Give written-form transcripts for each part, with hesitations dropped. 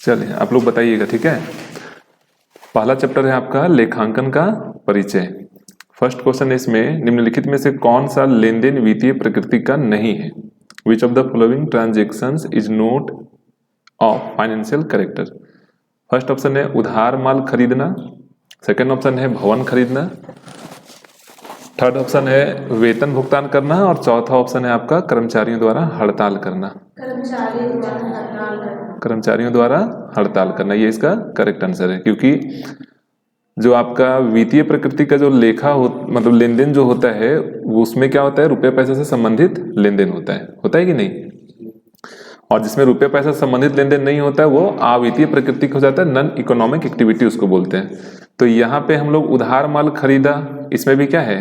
चलिए आप लोग बताइएगा, ठीक है। पहला चैप्टर है आपका लेखांकन का परिचय। फर्स्ट क्वेश्चन है इसमें, निम्नलिखित में से कौन सा लेन देन वित्तीय प्रकृति का नहीं है? Which of the following transactions is note of financial character? First option है उधार माल खरीदना, सेकंड ऑप्शन है भवन खरीदना, थर्ड ऑप्शन है वेतन भुगतान करना और चौथा ऑप्शन है आपका कर्मचारियों द्वारा हड़ताल करना। कर्मचारियों द्वारा हड़ताल करना, ये इसका करेक्ट आंसर है, क्योंकि जो आपका वित्तीय प्रकृति का जो लेखा हो मतलब लेन देन जो होता है वो उसमें क्या होता है, रुपये पैसे से संबंधित लेन देन होता है कि नहीं। और जिसमें रुपये पैसा संबंधित लेन देन नहीं होता है वो अवित्तीय प्रकृति हो जाता है, नॉन इकोनॉमिक एक्टिविटी उसको बोलते हैं। तो यहाँ पे हम लोग उधार माल खरीदा, इसमें भी क्या है,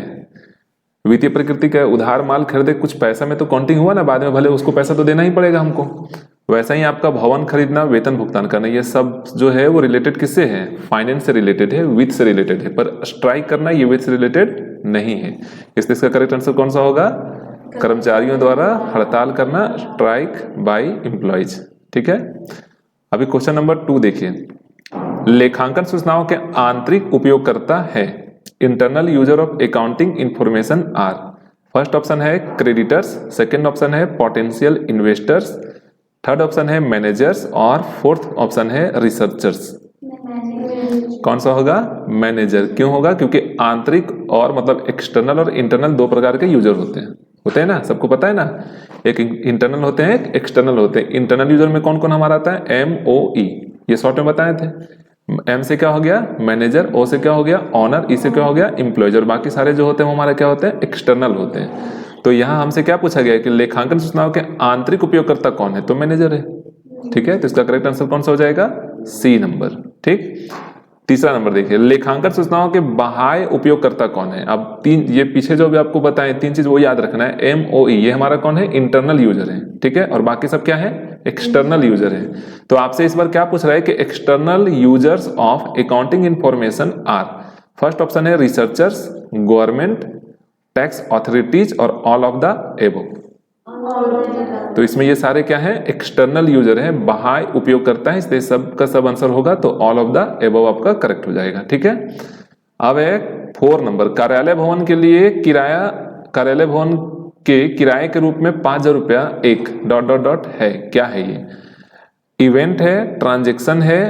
वित्तीय प्रकृति का। उधार माल खरीदे, कुछ पैसा में तो काउंटिंग हुआ ना, बाद में भले उसको पैसा तो देना ही पड़ेगा हमको। वैसा ही आपका भवन खरीदना, वेतन भुगतान करना, ये सब जो है वो रिलेटेड किससे है, फाइनेंस से रिलेटेड है, वित्त से रिलेटेड है। पर स्ट्राइक करना ये वित्त से रिलेटेड नहीं है, इसलिए इसका करेक्ट आंसर कौन सा होगा, कर्मचारियों द्वारा हड़ताल करना, स्ट्राइक बाय एम्प्लॉइज। ठीक है। अभी क्वेश्चन नंबर 2 देखिए, लेखांकन सूचनाओं के आंतरिक उपयोगकर्ता है। Internal user of accounting information are. First option है क्रेडिटर्स, सेकंड ऑप्शन है पोटेंशियल इन्वेस्टर्स, थर्ड ऑप्शन है मैनेजर्स और फोर्थ ऑप्शन है रिसर्चर्स। कौन सा होगा, मैनेजर। क्यों होगा, क्योंकि आंतरिक और मतलब एक्सटर्नल और इंटरनल दो प्रकार के यूजर होते हैं ना, सबको पता है ना। एक इंटरनल होते हैं, एक एक्सटर्नल होते हैं। इंटरनल यूजर में कौन कौन हमारा आता है, MOE, ये शॉर्ट में बताए थे। M से क्या हो गया, मैनेजर, O से क्या हो गया, ऑनर, E से क्या हो गया, एम्प्लॉयज, और बाकी सारे जो होते हैं वो हमारे क्या होते हैं, एक्सटर्नल होते हैं। तो यहाँ हमसे क्या पूछा गया कि लेखांकन सूचनाओं के आंतरिक उपयोगकर्ता कौन है, तो मैनेजर है। ठीक है, तो इसका करेक्ट आंसर कौन सा हो जाएगा, C नंबर। ठीक। तीसरा नंबर देखिए, लेखांकन सूचनाओं के बाह्य उपयोगकर्ता कौन है। अब तीन, ये पीछे जो भी आपको बताए तीन चीज वो याद रखना है। MOE ये हमारा कौन है, इंटरनल यूजर है। ठीक है, और बाकी सब क्या है, एक्सटर्नल यूजर है। तो आपसे इस बार क्या पूछ रहा है कि external users of accounting information are. First option है रिसर्चर्स, गवर्नमेंट, टैक्स ऑथोरिटीज और ऑल ऑफ द एबव। तो इसमें ये सारे क्या है, एक्सटर्नल यूजर है, बाह्य उपयोगकर्ता है, इसलिए सब का सब आंसर होगा तो ऑल ऑफ द एबव आपका करेक्ट हो जाएगा। ठीक है। अब है 4 नंबर, कार्यालय भवन के लिए किराया, कार्यालय भवन के किराए के रूप में 5,000 रुपया एक ... है। क्या है ये, इवेंट है, ट्रांजेक्शन है,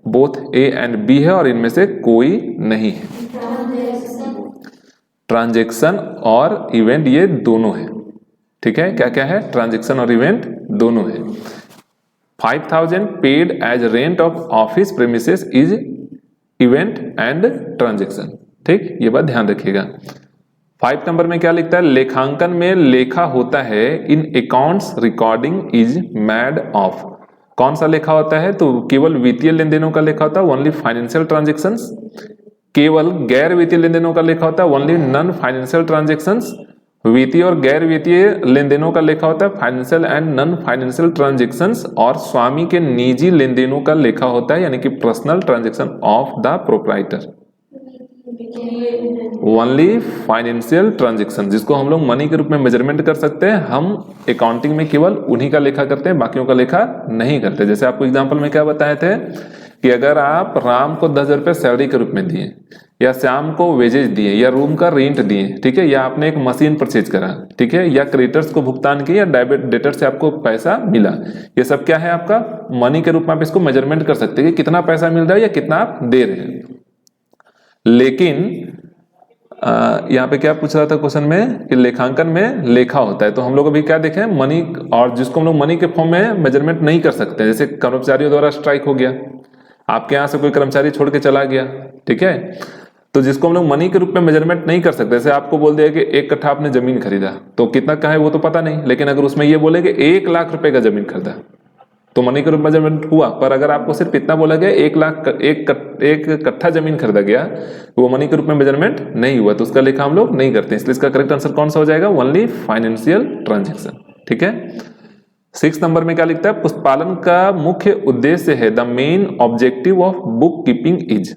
बोथ A एंड B है और इनमें से कोई नहीं है। ट्रांजेक्शन और इवेंट ये दोनों है। ठीक है, क्या क्या है, ट्रांजेक्शन और इवेंट दोनों है। 5,000 paid as rent of office premises is event and transaction. ठीक, ये बात ध्यान रखिएगा। 5 नंबर में क्या लिखता है, लेखांकन में लेखा होता है, in accounts recording is made of. कौन सा लेखा होता है, तो केवल वित्तीय लेन देनों का लेखा होता है, ओनली फाइनेंशियल ट्रांजेक्शंस। केवल गैर वित्तीय लेन देनों का लेखा होता है, ओनली नॉन फाइनेंशियल ट्रांजेक्शंस। वित्तीय और गैर वित्तीय लेन देनों का लेखा होता है financial and non financial transactions. और स्वामी के निजी लेन देनों का लेखा होता है, यानी कि personal transaction of the proprietor. Only financial transaction, जिसको हम लोग मनी के रूप में मेजरमेंट कर सकते हैं, हम अकाउंटिंग में केवल उन्हीं का लेखा करते हैं, बाकियों का लेखा नहीं करते। जैसे आपको एग्जांपल में क्या बताए थे कि अगर आप राम को 10,000 रुपये सैलरी के रूप में दिए, या श्याम को वेजेज दिए, या रूम का रेंट दिए, ठीक है, या आपने एक मशीन परचेज करा, ठीक है, या क्रेडिटर्स को भुगतान किया, या डेटर से आपको पैसा मिला, ये सब क्या है आपका मनी के रूप में। आप इसको मेजरमेंट कर सकते हैं कि कितना पैसा मिल रहा है या कितना आप दे रहे हैं। लेकिन यहाँ पे क्या पूछ रहा था क्वेश्चन में कि लेखांकन में लेखा होता है, तो हम लोग अभी क्या देखें, मनी, और जिसको हम लोग मनी के फॉर्म में मेजरमेंट नहीं कर सकते। जैसे कर्मचारियों द्वारा स्ट्राइक हो गया, आपके यहाँ से कोई कर्मचारी छोड़ के चला गया, ठीक है, तो जिसको हम लोग मनी के रूप में मेजरमेंट नहीं कर सकते। जैसे आपको बोल दिया कि 1 कट्ठा आपने जमीन खरीदा, तो कितना का है वो तो पता नहीं, लेकिन अगर उसमें ये बोले कि 1 लाख रुपए का जमीन खरीदा, तो मनी के रूप में मेजरमेंट हुआ। पर अगर आपको सिर्फ इतना बोला गया 1 कट्ठा जमीन खरीदा गया, वो मनी के रूप में मेजरमेंट नहीं हुआ, तो उसका लेखा हम लोग नहीं करते। इसलिए इसका करेक्ट आंसर कौन सा हो जाएगा, ओनली फाइनेंशियल ट्रांजेक्शन। ठीक है। 6 नंबर में क्या लिखता है, पुस्तपालन का मुख्य उद्देश्य है, the main objective of book keeping is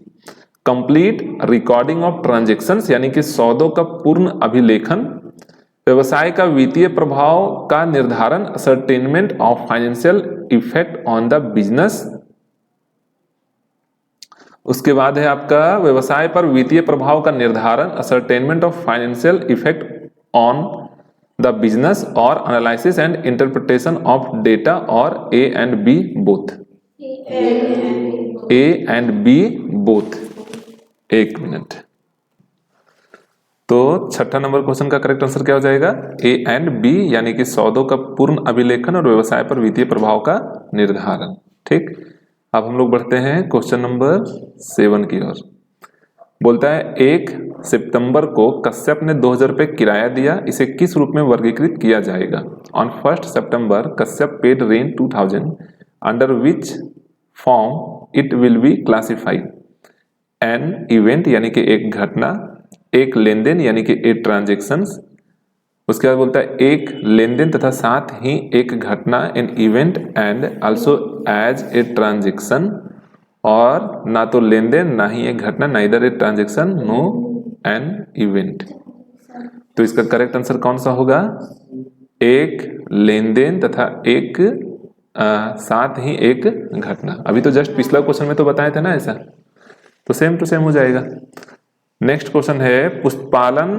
complete recording of transactions, यानी कि सौदों का पूर्ण अभिलेखन, व्यवसाय का वित्तीय प्रभाव का निर्धारण, ascertainment of financial effect on the business, उसके बाद है आपका व्यवसाय पर वित्तीय प्रभाव का निर्धारण, ascertainment of financial effect on the business और analysis and interpretation of data और A and B both. A and B both. एक मिनट। तो छठा नंबर क्वेश्चन का करेक्ट आंसर क्या हो जाएगा? ए एंड बी, यानी कि सौदों का पूर्ण अभिलेखन और व्यवसाय पर वित्तीय प्रभाव का निर्धारण। ठीक, अब हम लोग बढ़ते हैं क्वेश्चन नंबर 7 की ओर। बोलता है 1 सितंबर को कश्यप ने 2000 रुपये किराया दिया, इसे किस रूप में वर्गीकृत किया जाएगा? On 1 September Kashyap paid rent 2000, under which form it will be classified? An event यानी कि एक घटना, एक लेन देन यानी कि ए ट्रांजेक्शंस, उसके बाद बोलता है एक लेन देन तथा साथ ही एक घटना, an event and also as a transaction, और ना तो लेन देन ना ही एक घटना, neither a transaction no an event. तो इसका करेक्ट आंसर कौन सा होगा? एक लेन देन तथा एक साथ ही एक घटना। अभी तो जस्ट पिछला क्वेश्चन में तो बताया था ना ऐसा, तो सेम टू सेम हो जाएगा। नेक्स्ट क्वेश्चन है पुस्तपालन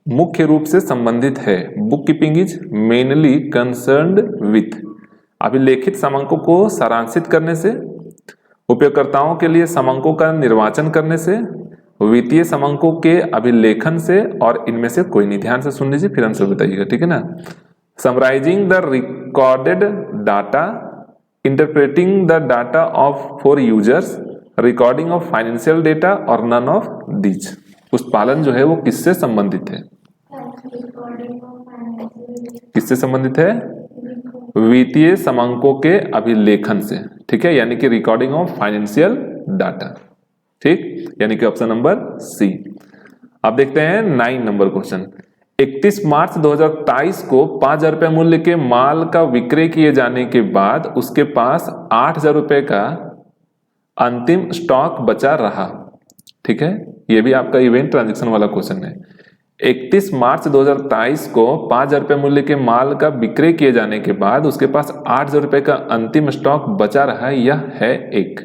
मुख्य रूप से संबंधित है, book keeping is mainly concerned with. अभिलेखित समांकों को सारांशित करने से, उपयोगकर्ताओं के लिए समांकों का निर्वाचन करने से, वित्तीय समांकों के अभिलेखन से, और इनमें से कोई नहीं। ध्यान से सुन लीजिए फिर आंसर बताइएगा, ठीक है ना। Summarising the recorded data, interpreting the data of for users, recording of financial data और नन ऑफ दीज। पुस्तपालन जो है वो किससे संबंधित है? किससे संबंधित है? वित्तीय समांकों के अभिलेखन से, ठीक है, यानी कि रिकॉर्डिंग ऑफ फाइनेंशियल डाटा। ठीक, यानी कि ऑप्शन नंबर सी। अब देखते हैं 9 नंबर क्वेश्चन। 31 मार्च 2023 को 5000 रुपये मूल्य के माल का विक्रय किए जाने के बाद उसके पास 8000 रुपये का अंतिम स्टॉक बचा रहा। ठीक है, यह भी आपका इवेंट ट्रांजैक्शन वाला क्वेश्चन है। 31 मार्च 2023 को 5000 रुपये मूल्य के माल का विक्रय किए जाने के बाद उसके पास 8000 रुपये का अंतिम स्टॉक बचा रहा है। यह है एक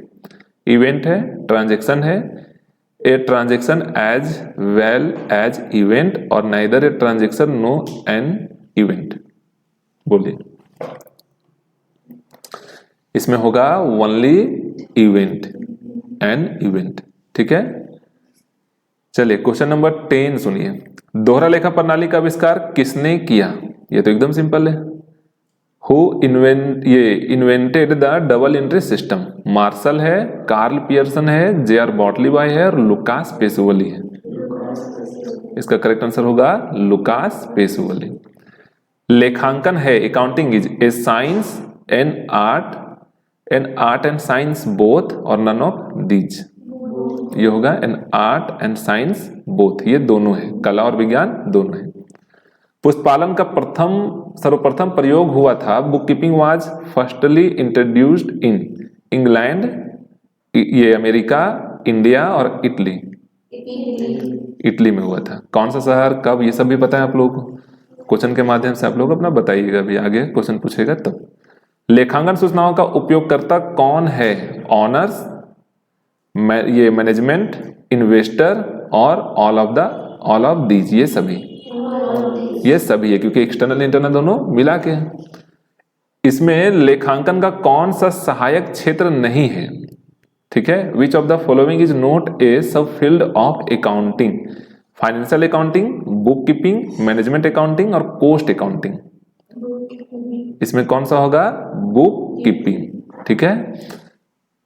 इवेंट है, ट्रांजैक्शन है, a transaction as well as event, और neither a transaction no an event. बोलिए, इसमें होगा ओनली इवेंट, एन इवेंट। ठीक है, चलिए क्वेश्चन नंबर 10 सुनिए। दोहरा लेखा प्रणाली का आविष्कार किसने किया? ये तो एकदम सिंपल है। Who invented the double entry system? Marshall है, कार्ल पियर्सन है, जे.आर. बॉटलीबाय है और लुकास पेसुवली है। इसका करेक्ट आंसर होगा लुकास पेसुवली। लेखांकन है, accounting is a science an art and science both और नन ऑफ दीज। ये होगा an art and science both, ये दोनों है, कला और विज्ञान दोनों है। पुस्तपालन का सर्वप्रथम प्रयोग हुआ था। Book keeping was firstly introduced in England, ये अमेरिका, इंडिया और इटली। इटली में हुआ था। कौन सा शहर, कब, ये सब भी पता है आप लोगों को? क्वेश्चन के माध्यम से आप लोग अपना बताइएगा, भी आगे क्वेश्चन पूछेगा तब। लेखांकन सूचनाओं का उपयोगकर्ता कौन है? ऑनर्स, ये मैनेजमेंट, इन्वेस्टर और ऑल ऑफ दीज। ये सभी है, क्योंकि एक्सटर्नल इंटरनल दोनों मिला के। इसमें लेखांकन का कौन सा सहायक क्षेत्र नहीं है? ठीक है, which of the following is not a sub field of accounting? Financial accounting, book keeping, management accounting और कॉस्ट अकाउंटिंग। इसमें कौन सा होगा? Book keeping. ठीक है,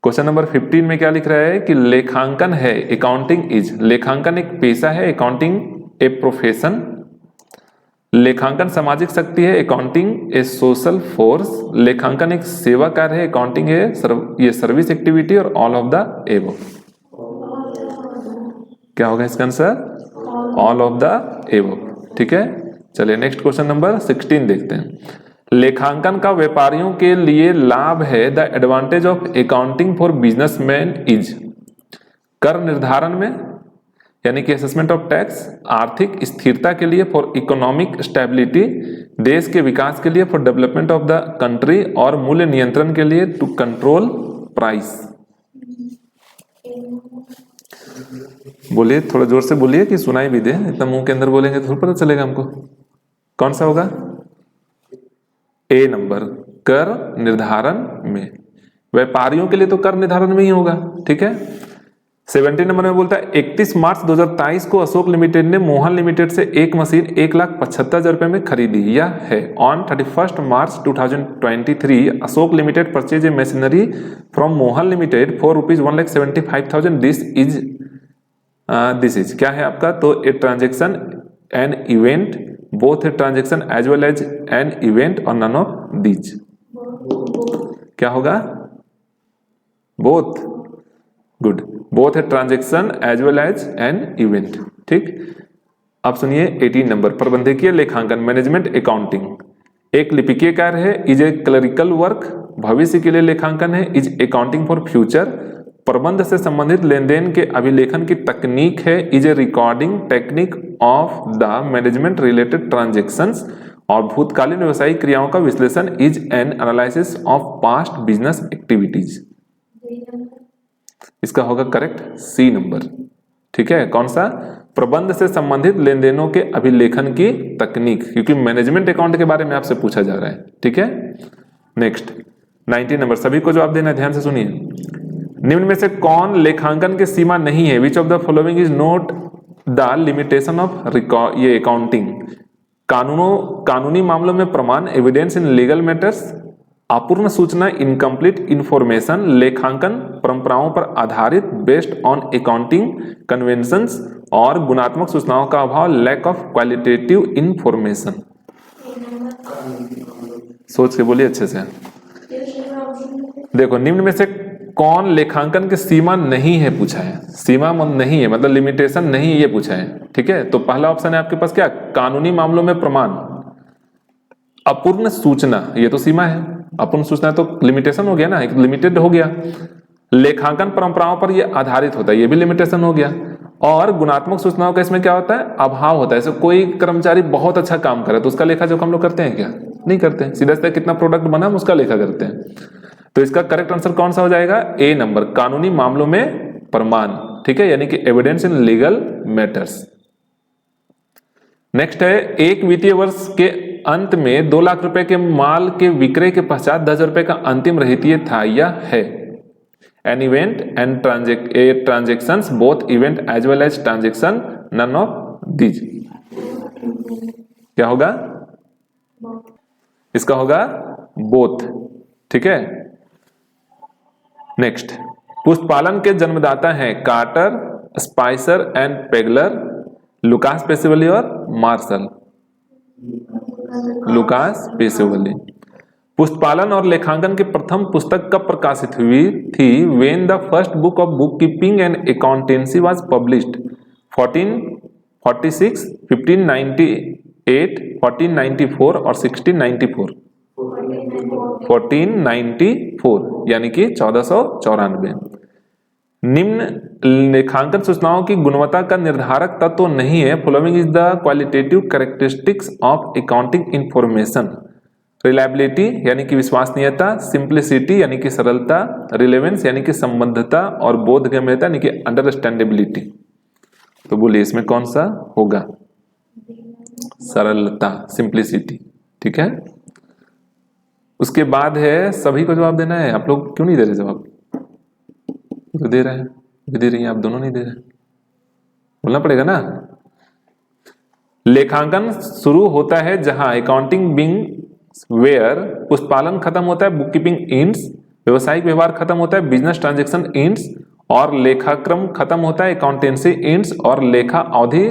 क्वेश्चन नंबर 15 में क्या लिख रहा है कि लेखांकन है, अकाउंटिंग इज, लेखांकन एक पेशा है, अकाउंटिंग ए प्रोफेशन। लेखांकन सामाजिक शक्ति है, अकाउंटिंग ए सोशल फोर्स। लेखांकन एक सेवा कार्य है, अकाउंटिंग है ये सर्विस एक्टिविटी, और ऑल ऑफ द एबव। क्या होगा इसका answer? All of the above. ठीक है, चलिए नेक्स्ट क्वेश्चन नंबर 16 देखते हैं। लेखांकन का व्यापारियों के लिए लाभ है। The advantage of accounting for businessman is, कर निर्धारण में यानी कि असेसमेंट ऑफ टैक्स, आर्थिक स्थिरता के लिए, फॉर इकोनॉमिक स्टेबिलिटी, देश के विकास के लिए, for development of the country, और मूल्य नियंत्रण के लिए, टू कंट्रोल प्राइस। बोलिए, थोड़ा जोर से बोलिए कि सुनाई भी दे, इतना मुंह के अंदर बोलेंगे तो पता चलेगा हमको। कौन सा होगा? ए नंबर, कर निर्धारण में। व्यापारियों के लिए तो कर निर्धारण में ही होगा, ठीक है। 17 नंबर में बोलता है 31 मार्च 2023 को अशोक लिमिटेड ने मोहन लिमिटेड से एक मशीन 1,75,000 रुपए में खरीदी। यह है on 31 March 2023 Ashok limited purchase a machinery from Mohan limited for ₹1,75,000। This is क्या है आपका? तो a transaction an event, both a transaction as well as an event और नन ऑफ दीज। क्या होगा? Both. Good, both a transaction as well as an event. ठीक, अब सुनिए 18 नंबर, प्रबंधकीय लेखांकन, मैनेजमेंट अकाउंटिंग। एक लिपिकीय कार्य है, इज ए क्लरिकल वर्क। भविष्य के लिए लेखांकन है, इज अकाउंटिंग फॉर फ्यूचर। प्रबंध से संबंधित लेन देन के अभिलेखन की तकनीक है, is A recording technique of the management related transactions. और भूतकालीन व्यवसायिक क्रियाओं का विश्लेषण, is an analysis of past business activities. इसका होगा करेक्ट सी नंबर। ठीक है, कौन सा? प्रबंध से संबंधित लेन देनों के अभिलेखन की तकनीक, क्योंकि मैनेजमेंट अकाउंट के बारे में आपसे पूछा जा रहा है। ठीक है, नेक्स्ट 19 नंबर, सभी को जवाब देना है, ध्यान से सुनिए। निम्न में से कौन लेखांकन की सीमा नहीं है? Which of the following is not the limitation of record, ये अकाउंटिंग। कानूनी मामलों में प्रमाण, एविडेंस इन लीगल मैटर्स। अपूर्ण सूचना, इनकम्प्लीट इंफॉर्मेशन। लेखांकन परंपराओं पर आधारित, बेस्ड ऑन अकाउंटिंग कन्वेंशंस। और गुणात्मक सूचनाओं का अभाव, लैक ऑफ क्वालिटेटिव इंफॉर्मेशन। सोच के बोलिए अच्छे से। देखो, निम्न में से कौन लेखांकन की सीमा नहीं है पूछा है। सीमा नहीं है मतलब लिमिटेशन नहीं है, ये पूछा है। ठीक है, तो पहला ऑप्शन है आपके पास क्या? कानूनी मामलों में प्रमाण। अपूर्ण सूचना, ये तो सीमा है। अपूर्ण सूचना तो लिमिटेशन हो गया ना, एक लिमिटेड हो गया। लेखांकन परंपराओं पर ये आधारित होता है, ये भी लिमिटेशन हो गया। और गुणात्मक सूचनाओं का इसमें क्या होता है? अभाव होता है। जैसे कोई कर्मचारी बहुत अच्छा काम करे तो उसका लेखा जो हम लोग करते हैं क्या? नहीं करते हैं। सीधा सीधा कितना प्रोडक्ट बना हम उसका लेखा करते हैं। तो इसका करेक्ट आंसर कौन सा हो जाएगा? ए नंबर, कानूनी मामलों में प्रमाण। ठीक है, यानी कि evidence in legal matters. Next है, एक वित्तीय वर्ष के अंत में 2 लाख रुपए के माल के विक्रय के पश्चात 10,000 रुपए का अंतिम रहतिया था। यह है an event and transactions, both event as well as transaction, none of these. क्या होगा? इसका होगा बोथ। ठीक है, नेक्स्ट, पुष्पपालन के जन्मदाता हैं quarter, Spicer and Pegler, Lucas पेसिवली और मार्शल। लुकास पेसिवली। पुष्पपालन और लेखांकन की प्रथम पुस्तक कब प्रकाशित हुई थी? When the first book of book keeping and accountancy was published? 1446, 1598, 1494 और 1694। 1494 यानी कि 1494। निम्न लेखांकन सूचनाओं की गुणवत्ता का निर्धारक तत्व तो नहीं है। Following is the qualitative characteristics of accounting information. Reliability यानी कि विश्वसनीयता, सिंप्लिसिटी यानी कि सरलता, रिलेवेंस यानी कि संबद्धता और बोधगम्यता यानी कि अंडरस्टैंडेबिलिटी। तो बोलिए इसमें कौन सा होगा? सरलता, सिंप्लिसिटी। ठीक है, उसके बाद है, सभी को जवाब देना है। आप लोग क्यों नहीं दे रहे जवाब? तो दे रहे हैं, दे रही हैं, आप दोनों नहीं दे रहे। बोलना पड़ेगा ना। लेखांकन शुरू होता है जहां अकाउंटिंग बिंग वेयर, पुष्पपालन खत्म होता है बुक कीपिंग इंड्स, व्यवसायिक व्यवहार खत्म होता है बिजनेस ट्रांजेक्शन इंड्स, और लेखाक्रम खत्म होता है अकाउंटेंसी इंड्स, और लेखा अवधि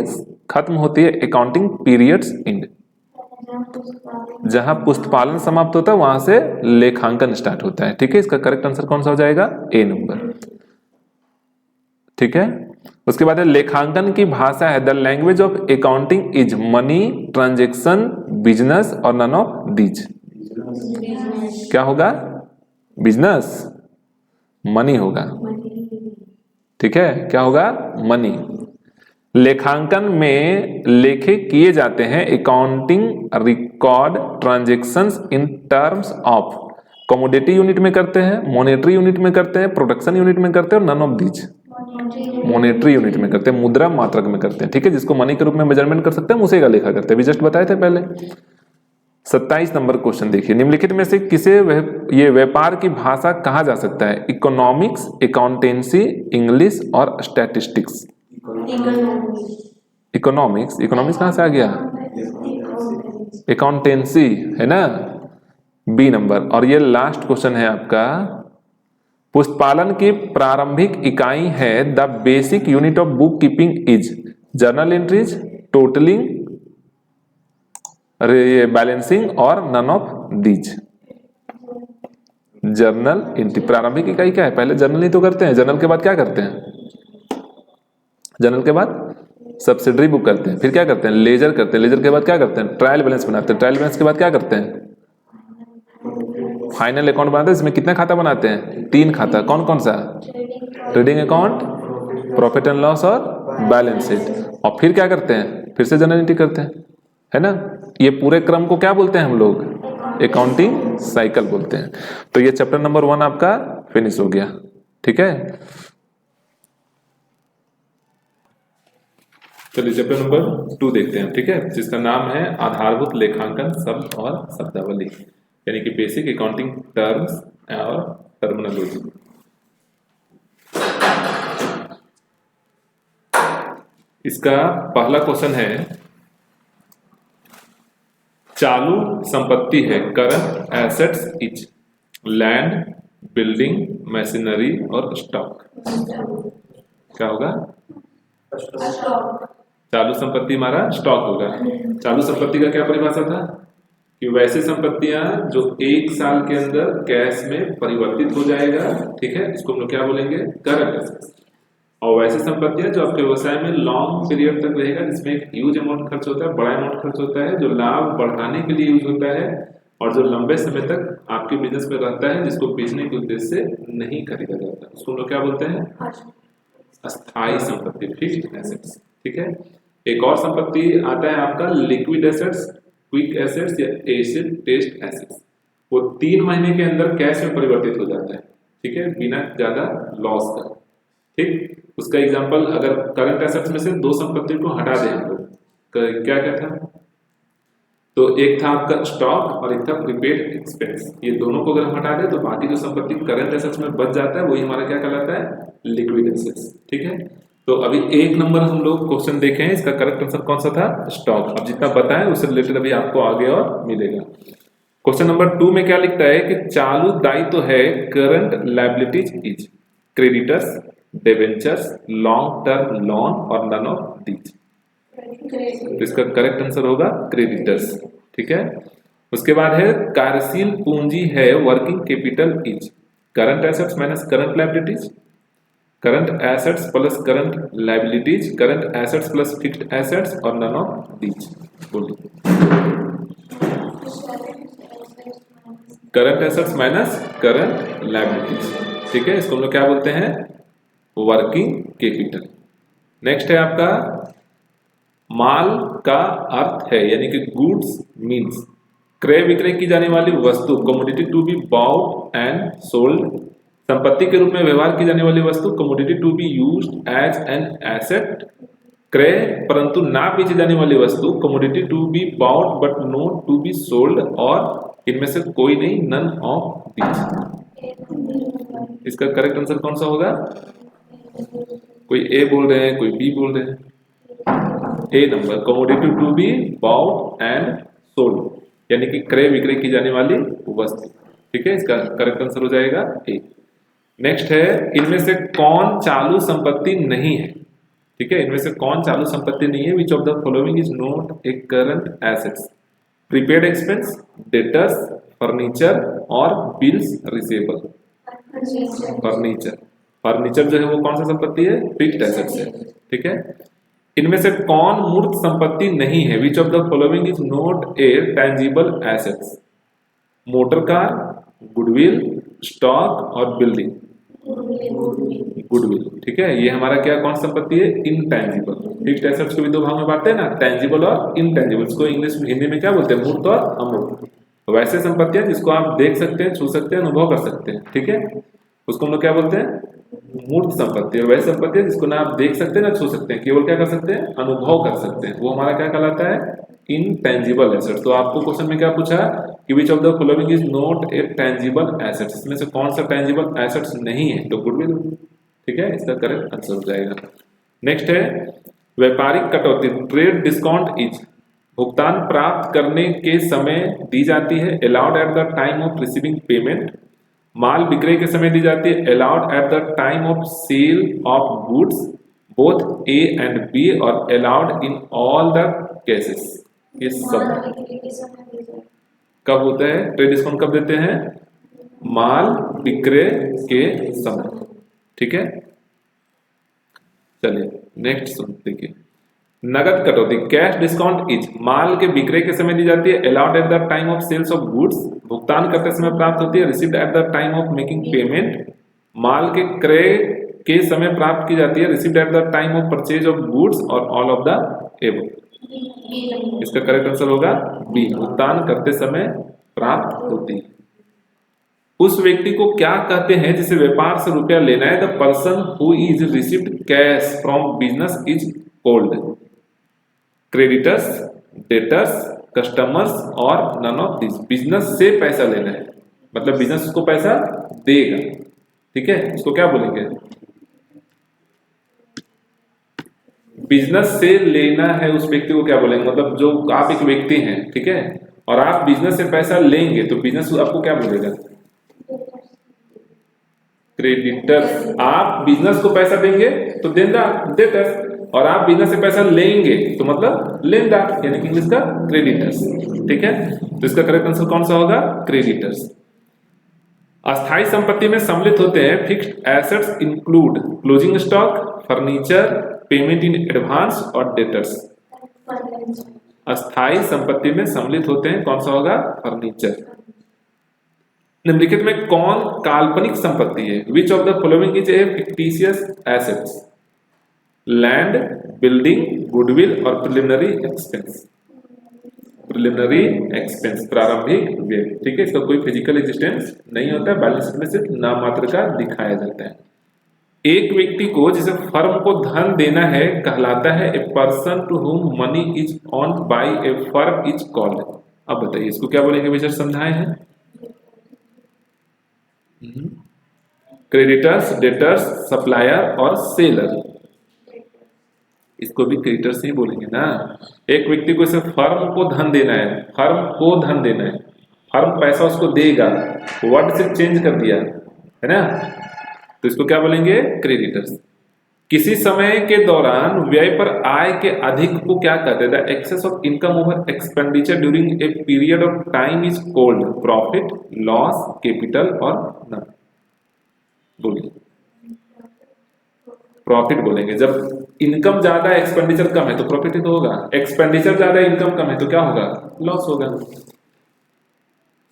खत्म होती है अकाउंटिंग पीरियड्स इंड। जहां पुष्पपालन समाप्त होता है वहां से लेखांकन स्टार्ट होता है। ठीक है, इसका करेक्ट आंसर कौन सा हो जाएगा? ए नंबर। ठीक है, उसके बाद है लेखांकन की भाषा है, the language of accounting is money, transaction, business और नन ऑफ दीज। क्या होगा? बिजनेस, मनी होगा। ठीक है, क्या होगा? मनी। लेखांकन में लेखे किए जाते हैं accounting record transactions in terms of commodity unit में करते हैं, मॉनेटरी यूनिट में करते हैं, प्रोडक्शन यूनिट में करते हैं और none of these. Monetary unit में करते हैं, मुद्रा मात्रक में करते हैं, ठीक है। जिसको मनी के रूप में मेजरमेंट कर सकते हैं उसी का लेखा करते हैं, अभी जस्ट बताए थे पहले। 27 नंबर क्वेश्चन देखिए, निम्नलिखित में से किसे ये व्यापार की भाषा कहा जा सकता है? इकोनॉमिक्स, अकाउंटेंसी, इंग्लिश और स्टैटिस्टिक्स। इकोनॉमिक्स, इकोनॉमिक्स कहां से आ गया? अकाउंटेंसी है ना, बी नंबर। और ये लास्ट क्वेश्चन है आपका, पुस्तपालन की प्रारंभिक इकाई है the basic unit of book keeping is journal entries, totalling, ये बैलेंसिंग और none of these. Journal entry प्रारंभिक इकाई क्या है? पहले जर्नल ही तो करते हैं, जर्नल के बाद क्या करते हैं? जर्नल के बाद सब्सिडरी बुक करते हैं, फिर क्या करते हैं? लेजर करते हैं, लेजर के बाद क्या करते हैं? ट्रायल बैलेंस बनाते हैं, ट्रायल बैलेंस के बाद क्या करते हैं? फाइनल अकाउंट बनाते हैं। इसमें कितने खाता बनाते हैं? 3 खाता। कौन कौन सा? Trading account, profit and loss और बैलेंस शीट। और फिर क्या करते हैं? फिर से जर्नल एंट्री करते हैं, है ना। ये पूरे क्रम को क्या बोलते हैं हम लोग? अकाउंटिंग साइकिल बोलते हैं। तो ये चैप्टर नंबर 1 आपका फिनिश हो गया, ठीक है। चलिए चैप्टर नंबर 2 देखते हैं, ठीक है, जिसका नाम है आधारभूत लेखांकन शब्द और शब्दावली, यानी कि बेसिक अकाउंटिंग टर्म्स और टर्मिनोलॉजी। इसका पहला क्वेश्चन है, चालू संपत्ति है current assets is land, building, machinery और स्टॉक। क्या होगा? चालू संपत्ति हमारा स्टॉक होगा। चालू संपत्ति का क्या परिभाषा था? कि वैसी संपत्तियां जो 1 साल के अंदर कैश में परिवर्तित हो जाएगा, ठीक है, इसको हम लोग क्या बोलेंगे? Current assets. और वैसी संपत्तियां जो आपके व्यवसाय में लॉन्ग पीरियड तक रहेगा, जिसमें एक ह्यूज अमाउंट खर्च होता है, बड़ा अमाउंट खर्च होता है, जो लाभ बढ़ाने के लिए यूज होता है और जो लंबे समय तक आपके बिजनेस में रहता है, जिसको बेचने के उद्देश्य से नहीं खरीदा जाता, उसको हम लोग क्या बोलते हैं? अस्थायी संपत्ति, फिक्स्ड एसेट्स, ठीक है। एक और संपत्ति आता है आपका लिक्विड एसेट्स, क्विक एसेट्स या एसिड टेस्ट एसेट्स। वो 3 महीने के अंदर कैश में परिवर्तित हो जाता है, ठीक है, बिना ज्यादा लॉस का, ठीक। उसका एग्जांपल, अगर करंट एसेट्स में से 2 संपत्ति को हटा दें हम लोग, क्या क्या था? तो एक था आपका स्टॉक और एक था प्रीपेड एक्सपेंस। ये दोनों को अगर हम हटा दें तो बाकी जो संपत्ति करंट एसेट्स में बच जाता है वही हमारा क्या कहलाता है? लिक्विड एसेट्स, ठीक है। तो अभी 1 नंबर हम लोग क्वेश्चन देखे हैं, इसका करेक्ट आंसर कौन सा था? स्टॉक। अब जितना बताएं उससे रिलेटेड अभी आपको आगे और मिलेगा। क्वेश्चन नंबर 2 में क्या लिखता है कि चालू दायित्व है current liabilities is creditors, debentures, long term loan और नन ऑफ दीज। तो इसका करेक्ट आंसर होगा क्रेडिटर्स, ठीक है। उसके बाद है कार्यशील पूंजी है working capital is current assets minus current liabilities, current assets plus current liabilities, current assets plus fixed assets और नन ऑफ दीज। बोलिए। Current assets minus current liabilities, ठीक है, इसको हम लोग क्या बोलते हैं? Working capital. नेक्स्ट है आपका माल का अर्थ है, यानी कि गुड्स मींस क्रय विक्रय की जाने वाली वस्तु, commodity to be bought and sold. संपत्ति के रूप में व्यवहार की जाने वाली वस्तु, commodity to be used as an asset. क्रय परंतु ना बेची जाने वाली वस्तु, commodity to be bought but not to be sold, और इनमें से कोई नहीं, नन ऑफ दीज। इसका करेक्ट आंसर कौन सा होगा? कोई ए बोल रहे हैं, कोई बी बोल रहे हैं। A number, commodity to be bought and sold, यानी कि क्रय विक्रय की जाने वाली वस्तु, ठीक है, इसका करेक्ट आंसर हो जाएगा ए। नेक्स्ट है, इनमें से कौन चालू संपत्ति नहीं है? ठीक है, इनमें से कौन चालू संपत्ति नहीं है? Which of the following is not A current assets? Prepaid expense, debtors, furniture और बिल्स रिसीवेबल। फर्नीचर, फर्नीचर जो है वो कौन सा संपत्ति है? फिक्स्ड एसेट्स है, ठीक है। इनमें से कौन मूर्त संपत्ति नहीं है? Which of the following is not A tangible assets? Motor car, goodwill, stock और बिल्डिंग। गुडविल, ठीक है, ये हमारा क्या कौन संपत्ति है? इनटेंजिबल। फिक्स्ड एसेट्स को भी 2 भाग में बांटते हैं ना, टेंजिबल और इनटेंजिबल। इसको इंग्लिश में, हिंदी में क्या बोलते हैं? मूर्त और अमूर्त। वैसे संपत्तियां जिसको आप देख सकते हैं, छू सकते हैं, अनुभव कर सकते हैं, ठीक है, उसको हम लोग क्या बोलते हैं? मूर्त संपत्ति, और वैसी संपत्ति है जिसको ना आप देख सकते हैं ना छू सकते हैं, केवल क्या कर सकते हैं, अनुभव कर सकते हैं, वो हमारा क्या कहलाता है, इनटेंजिबल एसेट। तो आपको क्वेश्चन में क्या पूछा कि विच of the following is not A tangible asset, इसमें से कौन सा टेंजिबल एसेट्स नहीं है, तो गुडविल, ठीक है, इसका करेक्ट आंसर हो जाएगा। नेक्स्ट है व्यापारिक कटौती, ट्रेड डिस्काउंट इज, भुगतान प्राप्त करने के समय दी जाती है, allowed at the time of receiving payment, माल विक्रय के समय दी जाती है, allowed at the time of sale of goods both A and B, और allowed in all the cases. ये सब कब होता है, ट्रेड डिस्काउंट कब देते हैं, माल विक्रय के समय, ठीक है। चलिए नेक्स्ट देखिए, नगद कटौती, कैश डिस्काउंट इज, माल के विक्रय के समय दी जाती है, allowed at the time of sales of goods, भुगतान करते समय प्राप्त होती है, received at the time of making payment, माल के क्रय के समय प्राप्त की जाती है, received at the time of purchase of goods, और ऑल ऑफ द एबव। इसका करेक्ट आंसर होगा बी, भुगतान करते समय प्राप्त होती है। उस व्यक्ति को क्या कहते हैं जिसे व्यापार से रुपया लेना है, the person who is received cash from business is called creditors, debtors, customers और नन ऑफ दिस। बिजनेस से पैसा लेना है मतलब बिजनेस उसको पैसा देगा, ठीक है, उसको क्या बोलेंगे, बिजनेस से लेना है उस व्यक्ति को क्या बोलेंगे, मतलब जो आप एक व्यक्ति हैं, ठीक है, और आप बिजनेस से पैसा लेंगे तो बिजनेस आपको क्या बोलेगा, क्रेडिटर्स। आप बिजनेस को पैसा देंगे तो देनदार, डेटर्स, और आप बिजनेस से पैसा लेंगे तो मतलब लेनदार, यानी कि इंग्लिश का क्रेडिटर्स, ठीक है। तो इसका करेक्ट आंसर कौन सा होगा, क्रेडिटर्स। अस्थायी संपत्ति में सम्मिलित होते हैं fixed assets include closing stock, furniture, payment in advance और डेटर्स। अस्थायी संपत्ति में सम्मिलित होते हैं, कौन सा होगा, फर्नीचर। निम्नलिखित में कौन काल्पनिक संपत्ति है, which of the following is a fictitious assets, land, building, goodwill और प्रिलिमिनरी एक्सपेंस। प्रिलिमिनरी एक्सपेंस प्रारंभिक व्यय, ठीक है, इसका कोई फिजिकल एग्जिस्टेंस नहीं होता है, बैलेंस शीट में सिर्फ नाम मात्र का दिखाया जाता है। एक व्यक्ति को जिसे फर्म को धन देना है कहलाता है a person to whom money is owned by a firm is called. अब बताइए इसको क्या बोलेंगे, विचार समझाए हैं, क्रेडिटर्स, डेटर्स, सप्लायर और सेलर। इसको भी क्रेडिटर्स ही बोलेंगे ना। एक व्यक्ति को सिर्फ फर्म को धन देना है, फर्म को धन देना है, फर्म पैसा उसको देगा, वर्ड से चेंज कर दिया है ना, तो इसको क्या बोलेंगे, क्रेडिटर्स। किसी समय के दौरान व्यय पर आय के अधिक को क्या कहते हैं, the excess of income over expenditure during a period of time is called profit, loss, capital और नन। बोलिए, प्रॉफिट बोलेंगे। जब इनकम ज्यादा है एक्सपेंडिचर कम है तो प्रॉफिट ही तो होगा, एक्सपेंडिचर ज्यादा है इनकम कम है तो क्या होगा, लॉस होगा।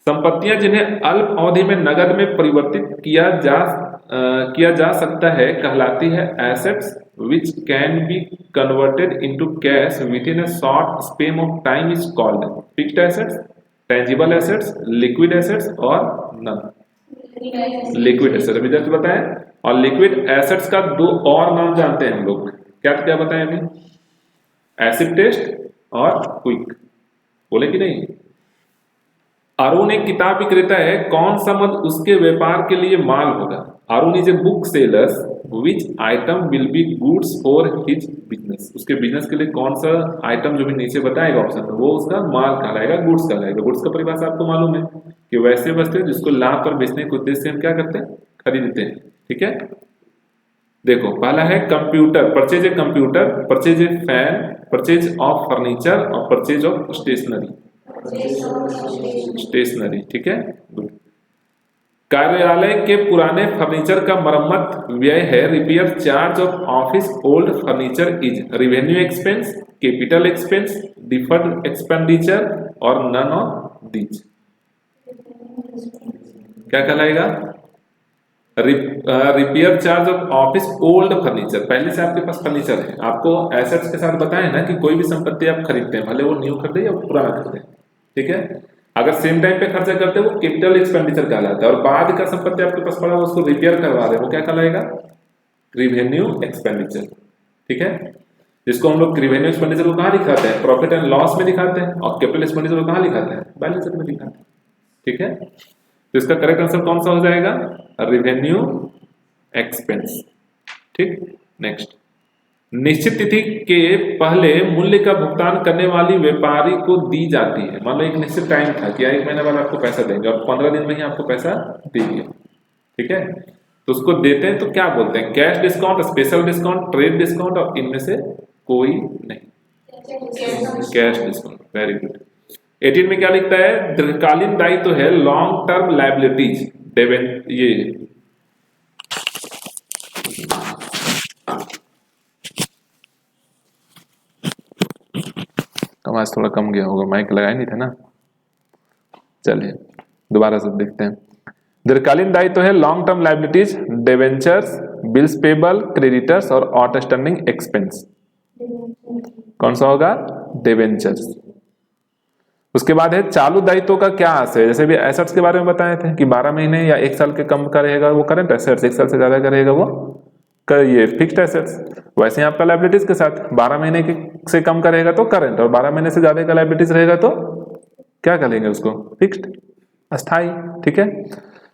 संपत्तियां जिन्हें अल्प अवधि में नगद में परिवर्तित किया जा सकता है कहलाती है assets which can be converted into cash with in a short span of time is called fixed assets, tangible assets, liquid assets और नन। लिक्विड एसेट अभी जस्ट बताएं, और लिक्विड एसेट्स का दो और नाम जानते हैं हम लोग, क्या क्या बताएं अभी, एसिड टेस्ट और क्विक, बोले कि नहीं। अरुण एक किताब विक्रेता है, कौन सा मद उसके व्यापार के लिए माल होगा, Arun is a book seller, which item will be goods for his business. उसके बिजनेस के लिए कौन सा आइटम जो भी नीचे बताएगा ऑप्शन में वो उसका माल कहलाएगा, गुड्स कहलाएगा। गुड्स का परिभाषा आपको मालूम है कि वैसे वस्तुएं जिसको लाभ पर बेचने के उद्देश्य से हम क्या करते हैं, खरीदते हैं, ठीक है। देखो पहला है computer, purchase a computer, purchase a fan, purchase of furniture और परचेज ऑफ स्टेशनरी, ठीक है, गुड। कार्यालय के पुराने फर्नीचर का मरम्मत व्यय है, repair charge of office old furniture is revenue expense, capital expense, deferred expenditure और नन ऑफ दीज। क्या कहलाएगा, repair charge of office old furniture. पहले से आपके पास फर्नीचर है, आपको एसेट्स के साथ बताया ना कि कोई भी संपत्ति आप खरीदते हैं भले वो न्यू खरीदे या पुराना खरीदे, ठीक है, अगर सेम टाइम पे खर्चा करते हैं वो कैपिटल एक्सपेंडिचर कहलाता है, और बाद का संपत्ति आपके पास पड़ा उसको रिपेयर करवा रहे हैं वो क्या कहलाएगा, रिवेन्यू एक्सपेंडिचर, ठीक है। जिसको हम लोग रिवेन्यू एक्सपेंडिचर को कहाँ दिखाते हैं, प्रॉफिट एंड लॉस में दिखाते हैं, और कैपिटल एक्सपेंडिचर को कहाँ दिखाते हैं, बैलेंस शीट में दिखाते हैं, ठीक है। तो इसका करेक्ट आंसर कौन सा हो जाएगा, रिवेन्यू एक्सपेंस, ठीक। नेक्स्ट, निश्चित तिथि के पहले मूल्य का भुगतान करने वाली व्यापारी को दी जाती है। मान लो एक निश्चित टाइम था कि 1 महीने बाद आपको पैसा देंगे और 15 दिन में ही आपको पैसा देंगे, ठीक है। तो उसको देते हैं तो क्या बोलते हैं, cash discount, special discount, trade discount, और इनमें से कोई नहीं, कैश डिस्काउंट। Very good. 18 में क्या लिखता है, दीर्घकालीन दायित्व तो है लॉन्ग टर्म लायबिलिटीज, ये आवाज थोड़ा कम गया होगा, माइक लगाए नहीं थे ना। चलिए दोबारा से देखते हैं। दीर्घकालीन दायित्व तो है long term liabilities, debentures, bills payable, creditors और आउटस्टैंडिंग एक्सपेंस। कौन सा होगा, डिबेंचर्स। उसके बाद है चालू दायित्व का क्या अर्थ है, जैसे भी एसेट्स के बारे में बताए थे कि 12 महीने या 1 साल के कम का रहेगा वो करंट एसेट्स, 1 साल से ज्यादा का रहेगा वो ये फिक्स्ड एसेट्स। वैसे ही आपका लायबिलिटीज के साथ 12 महीने से कम का रहेगा तो करंट, और 12 महीने से ज्यादा का लायबिलिटीज रहेगा तो क्या करेंगे उसको, फिक्स्ड, अस्थाई, ठीक है।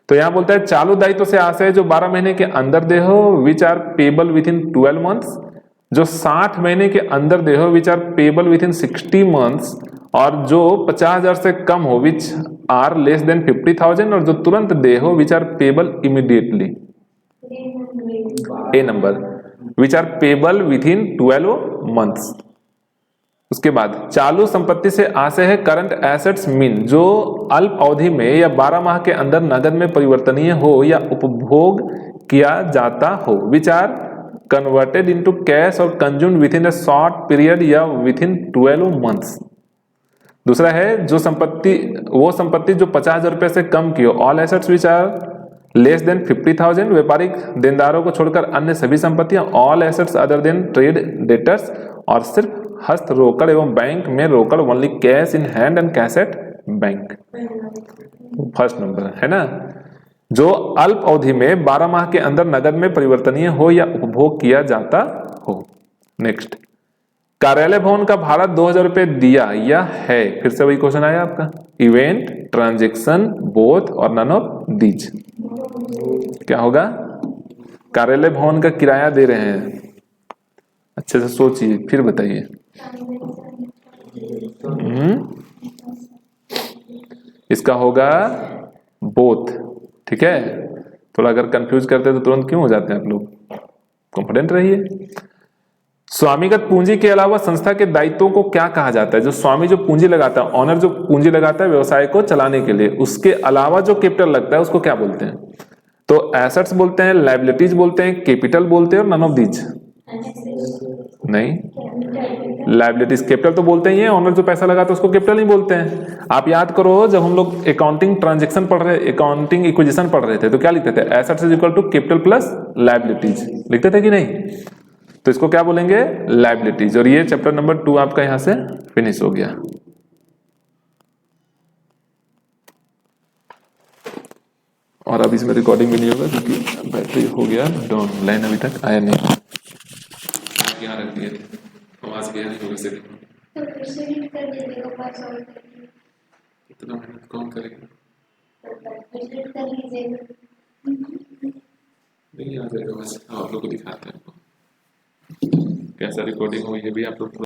तो यहां बोलता है चालू दायित्व से आशय जो 12 महीने के अंदर दे हो, which are payable within 12 months, जो 60 महीने के अंदर दे हो, which are payable within 60 months, और जो 50,000 से कम हो, विच आर लेस देन 50,000, और जो तुरंत दे हो, which are payable immediately. A number, which are payable within 12 months. उसके बाद चालू संपत्ति से आशय है करंट एसेट्स मीन जो अल्प अवधि में या 12 माह के अंदर नगद में परिवर्तनीय हो या उपभोग किया जाता हो, which are converted into cash और consumed within a short period या विद इन 12 मंथ्स। दूसरा है जो संपत्ति, वो संपत्ति जो 50,000 रुपए से कम की हो, all assets which are less than 50,000, व्यापारिक देनदारों को छोड़कर अन्य सभी संपत्तियां, all assets other than trade debtors, और सिर्फ हस्त रोकड़ एवं बैंक में रोकड़, only cash in hand and cash at bank. First number है ना, जो अल्प अवधि में 12 माह के अंदर नगद में परिवर्तनीय हो या उपभोग किया जाता हो। नेक्स्ट, कार्यालय भवन का भाड़ा 2,000 रुपए दिया या है, फिर से वही क्वेश्चन आया आपका, इवेंट, ट्रांजेक्शन, बोथ और नन ऑफ दीज। क्या होगा, कार्यालय भवन का किराया दे रहे हैं, अच्छे से सोचिए फिर बताइए। इसका होगा बोथ, ठीक है। थोड़ा अगर कंफ्यूज करते हैं तो तुरंत क्यों हो जाते हैं आप लोग, कॉन्फिडेंट रहिए। स्वामीगत पूंजी के अलावा संस्था के दायित्वों को क्या कहा जाता है, जो स्वामी जो पूंजी लगाता है, ऑनर जो पूंजी लगाता है व्यवसाय को चलाने के लिए, उसके अलावा जो कैपिटल लगता है उसको क्या बोलते हैं, तो एसेट्स बोलते हैं, लायबिलिटीज बोलते हैं, कैपिटल बोलते हैं, और नन ऑफ दीज नहीं। लायबिलिटीज कैपिटल तो बोलते ही है, ऑनर जो पैसा लगाता है उसको कैपिटल ही बोलते हैं। आप याद करो जब हम लोग अकाउंटिंग ट्रांजैक्शन पढ़ रहे, अकाउंटिंग इक्विजिशन पढ़ रहे थे तो क्या लिखते थे, assets is equal to capital plus liabilities, लिखते थे कि नहीं। तो इसको क्या बोलेंगे, लायबिलिटीज। और ये चैप्टर नंबर 2 आपका यहां से फिनिश हो गया। और अब इसमें रिकॉर्डिंग भी नहीं होगा क्योंकि बैटरी हो गया डाउन, लाइन अभी तक आया नहीं। यहाँ रख दिए थे, आवाज गया नहीं होगा से, तो फिर से रीड कर दीजिएगा, पास और इतना मेहनत कौन करेगा, रीड कर लीजिएगा, नहीं आ जाएगा बस। आप लोग को दिखाते हैं कैसा रिकॉर्डिंग हुई है भी आप लोग